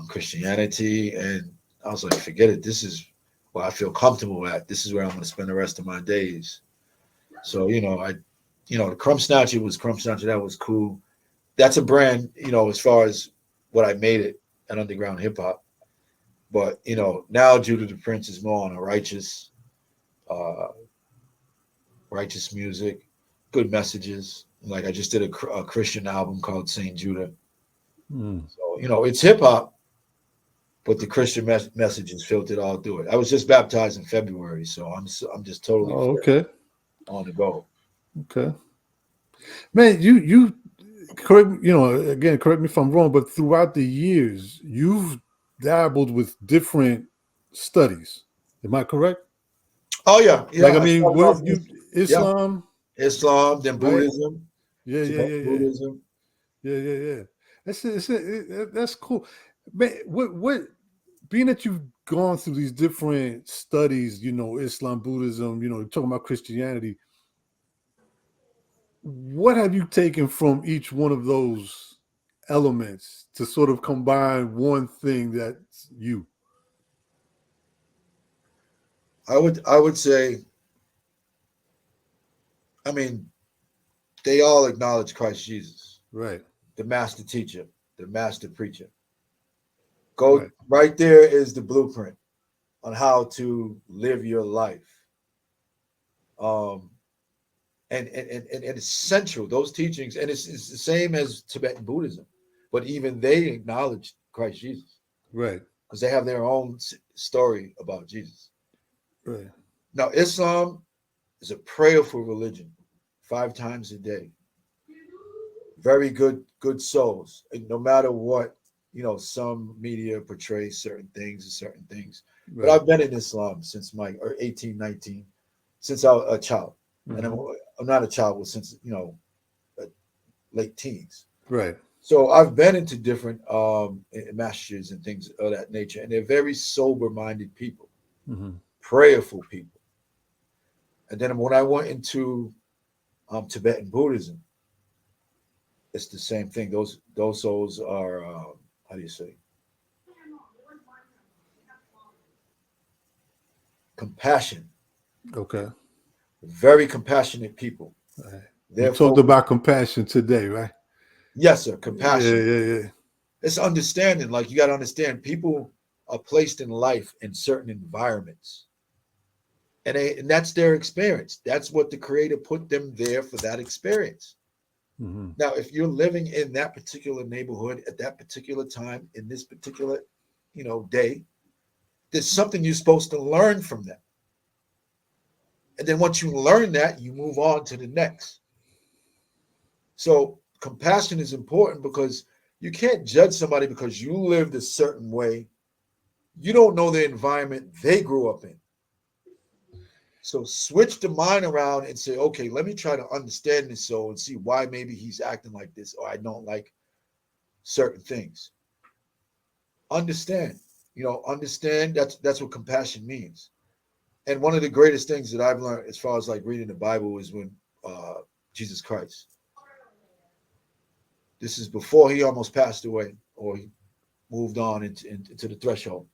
Christianity, and I was like, forget it. This is where I feel comfortable at. This is where I'm going to spend the rest of my days. So, the Krumb Snatcha was Krumb Snatcha. That was cool. That's a brand, as far as what I made it at underground hip hop. But, now Judah the Prince is more on a righteous music, good messages. Like I just did a Christian album called Saint Judah. So, it's hip hop, but the Christian message is filtered all through it. I was just baptized in February, so I'm just totally on the go. Okay, man, you correct me, again, correct me if I'm wrong, but throughout the years, you've dabbled with different studies. Am I correct? Oh yeah. What Islam, then Buddhism. Yeah. Buddhism. Yeah. That's cool, man. What being that you've gone through these different studies, Islam, Buddhism, talking about Christianity, what have you taken from each one of those elements to sort of combine one thing that's you? I would say, they all acknowledge Christ Jesus, right? The master teacher. the master preacher. Go Right. right there is the blueprint on how to live your life. Um, and it's central, those teachings, and it's the same as Tibetan Buddhism, but even they acknowledge Christ Jesus Right. because they have their own story about Jesus. Right. Now, Islam is a prayerful religion, 5 times a day. Very good souls. And no matter what, some media portrays certain things and certain things. But Right. I've been in Islam since my 18, 19, since I was a child. And I'm not a child, well, since, late teens. Right. So I've been into different masjids and things of that nature. And they're very sober-minded people, prayerful people. And then when I went into Tibetan Buddhism, it's the same thing. Those souls are how do you say? Compassion. Okay. Very compassionate people. Right. We They're talked about compassion today, right? Yes, sir. Yeah, Compassion. yeah. It's understanding. Like, you got to understand, people are placed in life in certain environments, and that's their experience. That's what the Creator put them there for, that experience. Now, if you're living in that particular neighborhood at that particular time in this particular, day, there's something you're supposed to learn from that. And then once you learn that, you move on to the next. So compassion is important because you can't judge somebody because you lived a certain way. You don't know the environment they grew up in. So switch the mind around and say, okay, let me try to understand this soul and see why maybe he's acting like this, or I don't like certain things. Understand, understand that's what compassion means. And one of the greatest things that I've learned as far as like reading the Bible is when Jesus Christ, this is before he almost passed away or he moved on into the threshold.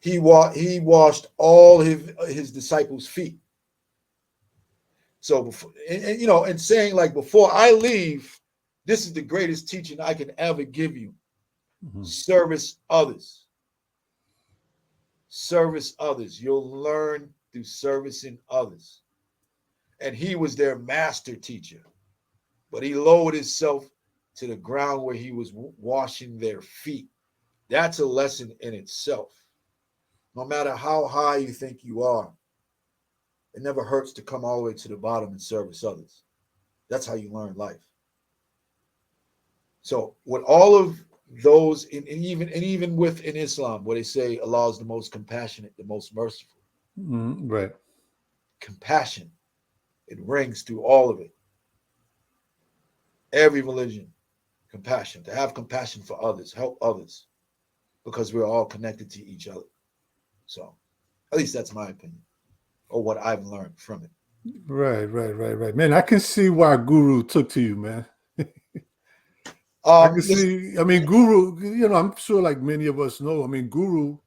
He washed all his disciples' feet. So before, and saying like, before I leave, this is the greatest teaching I can ever give you. Service others. Service others. You'll learn through servicing others. And he was their master teacher, but he lowered himself to the ground where he was washing their feet. That's a lesson in itself. No matter how high you think you are, it never hurts to come all the way to the bottom and service others. That's how you learn life. So with all of those, and even within Islam, where they say Allah is the most compassionate, the most merciful. Right. Compassion. It rings through all of it. Every religion, compassion. To have compassion for others, help others, because we're all connected to each other. So at least that's my opinion, or what I've learned from it. Right. Man, I can see why Guru took to you, man. I can see, Guru, I'm sure like many of us know, Guru,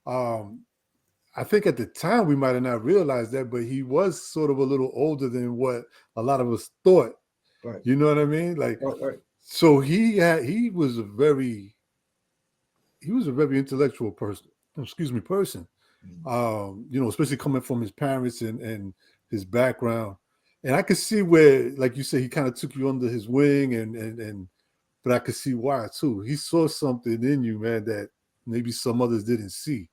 I think at the time we might have not realized that, but he was sort of a little older than what a lot of us thought. Right. You know what I mean? Like, right. So he was a very intellectual person. Especially coming from his parents and his background. And I could see where, like you said, he kind of took you under his wing but I could see why too. He saw something in you, man, that maybe some others didn't see.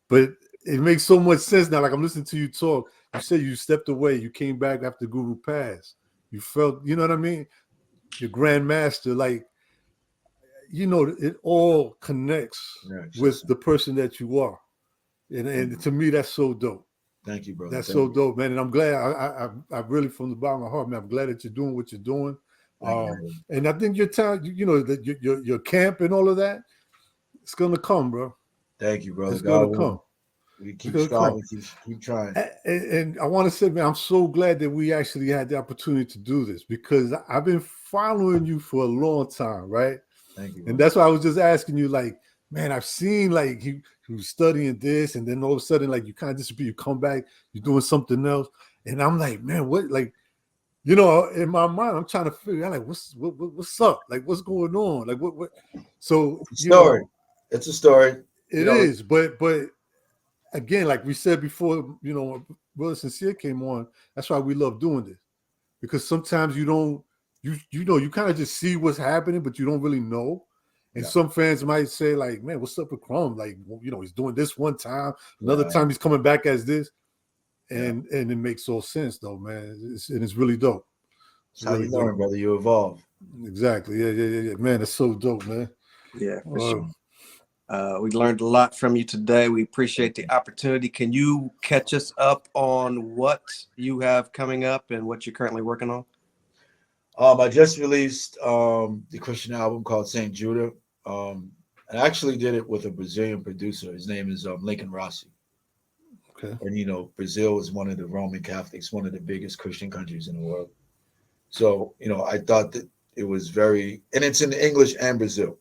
But it makes so much sense now. Like, I'm listening to you talk. You said you stepped away. You came back after Guru passed. You felt, you know what I mean? Your grandmaster, like, it all connects with the person that you are. And to me, that's so dope. Thank you, brother. That's so dope, man. And I'm glad, I really, from the bottom of my heart, man, I'm glad that you're doing what you're doing. And I think your time, your camp and all of that, it's going to come, bro. Thank you, brother. It's going to come. We keep striving, keep trying. And I want to say, man, I'm so glad that we actually had the opportunity to do this, because I've been following you for a long time, right? Thank you. And that's why I was just asking you, like, man, I've seen like he was studying this, and then all of a sudden, like, you kind of disappear, you come back, you're doing something else. And I'm like, man, what, like, you know, in my mind, I'm trying to figure out like what's up, like what's going on, like what. So It's a you know, story. It's a story. it is, but again, like we said before, you know, when Will Sincere came on, that's why we love doing this, because sometimes you don't, you know, you kind of just see what's happening, but you don't really know. And some fans might say, like, man, what's up with Krumb? Like, you know, he's doing this one time, another time he's coming back as this. And it makes all sense though, man. It's really dope. It's how you learn, brother. You evolve. Exactly. Yeah. Man, it's so dope, man. Yeah, for sure. We learned a lot from you today. We appreciate the opportunity. Can you catch us up on what you have coming up and what you're currently working on? I just released the Christian album called Saint Judah. I actually did it with a Brazilian producer. His name is Lincoln Rossi. Okay. And you know, Brazil is one of the Roman Catholics, one of the biggest Christian countries in the world. So, you know, I thought that it was very, and it's in English and Brazil.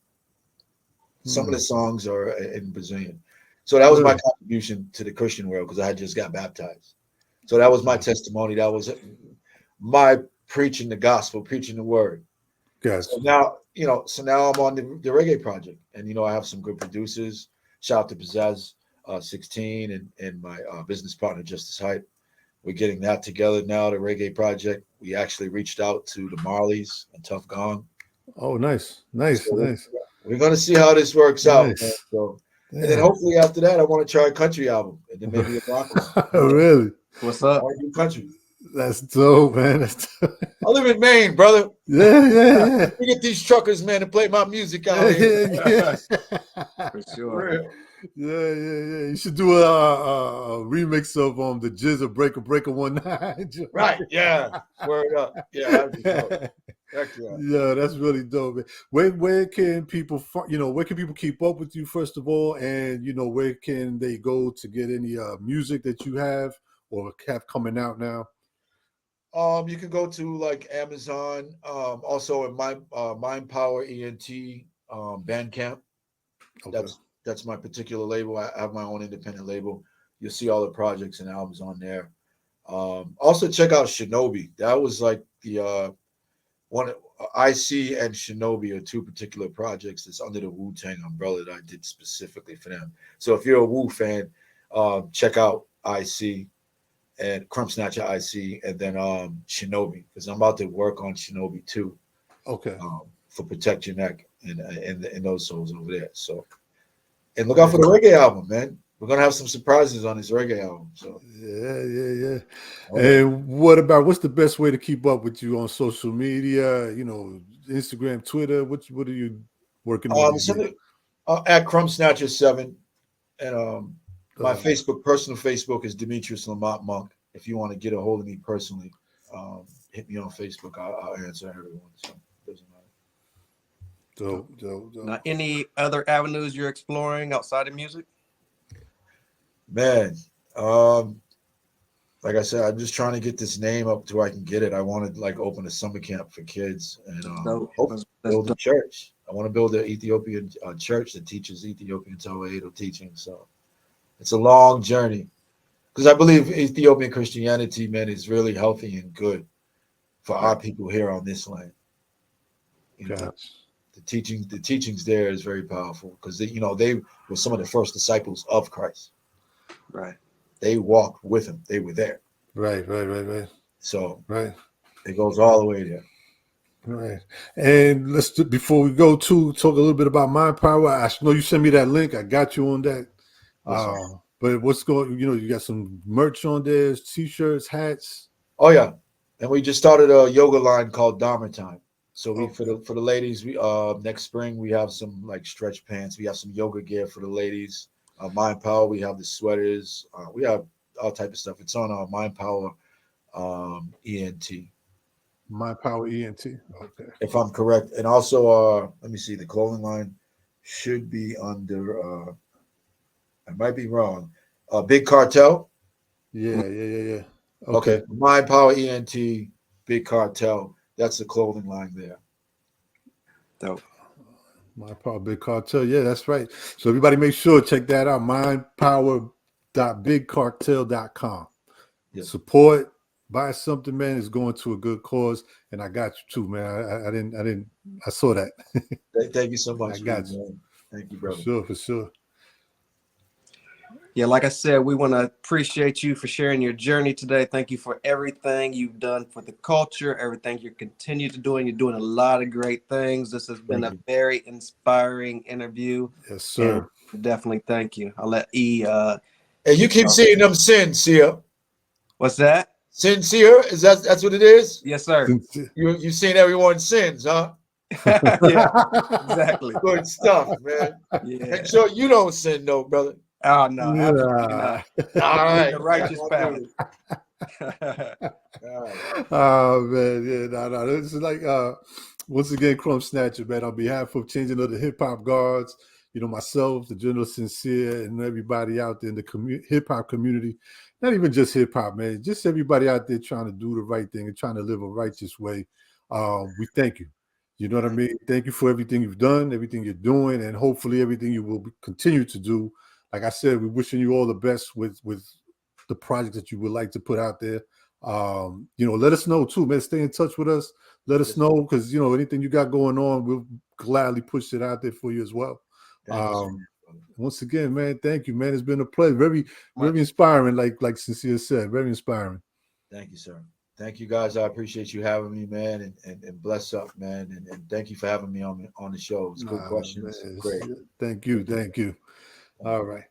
Some of the songs are in Brazilian. So that was my contribution to the Christian world, because I had just got baptized. So that was my testimony. That was my preaching the gospel, preaching the word. Gotcha. So now, you know, now I'm on the reggae project, and you know, I have some good producers. Shout out to Pizzazz 16 and my business partner Justice Hype. We're getting that together now. The reggae project. We actually reached out to the Marleys and Tough Gong. Oh, nice. We're gonna see how this works out, man. So, and then hopefully after that, I want to try a country album, and then maybe a rock one. Really? What's up? I want to do country. That's dope, man. That's dope. I live in Maine, brother. Yeah. We get these truckers, man, to play my music out here. Yeah. For sure. Yeah. You should do a remix of the Jizz Breaker 19. Right? Yeah. Word up. Yeah, that'd be dope. Yeah, that's really dope, man. Where can people, you know, where can people keep up with you, first of all, and you know, where can they go to get any music that you have or have coming out now? You can go to like Amazon, also in my Mind Power ENT Bandcamp. Okay. That's my particular label. I have my own independent label. You'll see all the projects and albums on there. Also check out Shinobi. That was like the one IC and Shinobi are two particular projects that's under the Wu-Tang umbrella that I did specifically for them. So if you're a Wu fan, check out IC and Krumb Snatcha IC, and then Shinobi, because I'm about to work on Shinobi too. Okay. For Protect Your Neck and those souls over there. So, and look out for the reggae album, man. We're gonna have some surprises on this reggae album. So yeah. And what's the best way to keep up with you on social media? You know, Instagram, Twitter. What are you working on? At Krumb Snatcha 7, and my personal Facebook is Demetrius Lamont Monk. If you want to get a hold of me personally, hit me on Facebook. I'll answer everyone. So it doesn't matter. Dope. Now, any other avenues you're exploring outside of music? Man, like I said, I'm just trying to get this name up to where I can get it. I want to like open a summer camp for kids and build a church. I want to build an Ethiopian church that teaches Ethiopian Tewahedo teaching. So it's a long journey, because I believe Ethiopian Christianity, man, is really healthy and good for our people here on this land. You know, the teachings there is very powerful, because they were some of the first disciples of Christ. Right. They walked with him. They were there. Right. So it goes all the way there. Right. And before we go to talk a little bit about Mind Power. I know you sent me that link. I got you on that. But what's going? You know, you got some merch on there, t-shirts, hats. Oh yeah, and we just started a yoga line called Dharma Time. So for the ladies, we next spring we have some like stretch pants. We have some yoga gear for the ladies. Mind Power, we have the sweaters. We have all type of stuff. It's on our Mind Power ENT. Mind Power ENT. Okay. If I'm correct. And also, let me see, the clothing line should be under, I might be wrong, Big Cartel. Yeah. Okay. Mind Power ENT, Big Cartel. That's the clothing line there. Dope. Mind Power Big Cartel. Yeah, that's right. So everybody make sure check that out. Mindpower.bigcartel.com. Yes. Support buy something, man, it's going to a good cause, and I got you too, man. I saw that. Thank you so much. I got you. Man. Thank you, For brother. sure, for sure. Yeah, like I said, we want to appreciate you for sharing your journey today. Thank you for everything you've done for the culture, everything you continue to do. You're doing a lot of great things. This has been a very inspiring interview. Yes, sir. And definitely thank you. I'll let E. And you keep seeing them sincere. What's that? Sincere? Is that's what it is? Yes, sir. You've seen everyone's sins, huh? Yeah, exactly. Good stuff, man. Yeah. Make sure you don't sin, though, brother. Oh no, absolutely not. All right. The righteous path. Oh man, yeah, no. This is like once again, Krumb Snatcha, man. On behalf of Changing of the Hip Hop Guards, myself, the General Sincere, and everybody out there in the hip hop community, not even just hip hop, man, just everybody out there trying to do the right thing and trying to live a righteous way. We thank you. You know what I mean? Thank you for everything you've done, everything you're doing, and hopefully everything you will continue to do. Like I said, we're wishing you all the best with the project that you would like to put out there. Let us know too, man. Stay in touch with us. Let us know, because anything you got going on, we'll gladly push it out there for you as well. Once again, man, thank you, man. It's been a pleasure. Very, very inspiring, like Sincere said, very inspiring. Thank you, sir. Thank you, guys. I appreciate you having me, man, and bless up, man, and thank you for having me on the show. It's good questions. Man, great. Thank you. All right.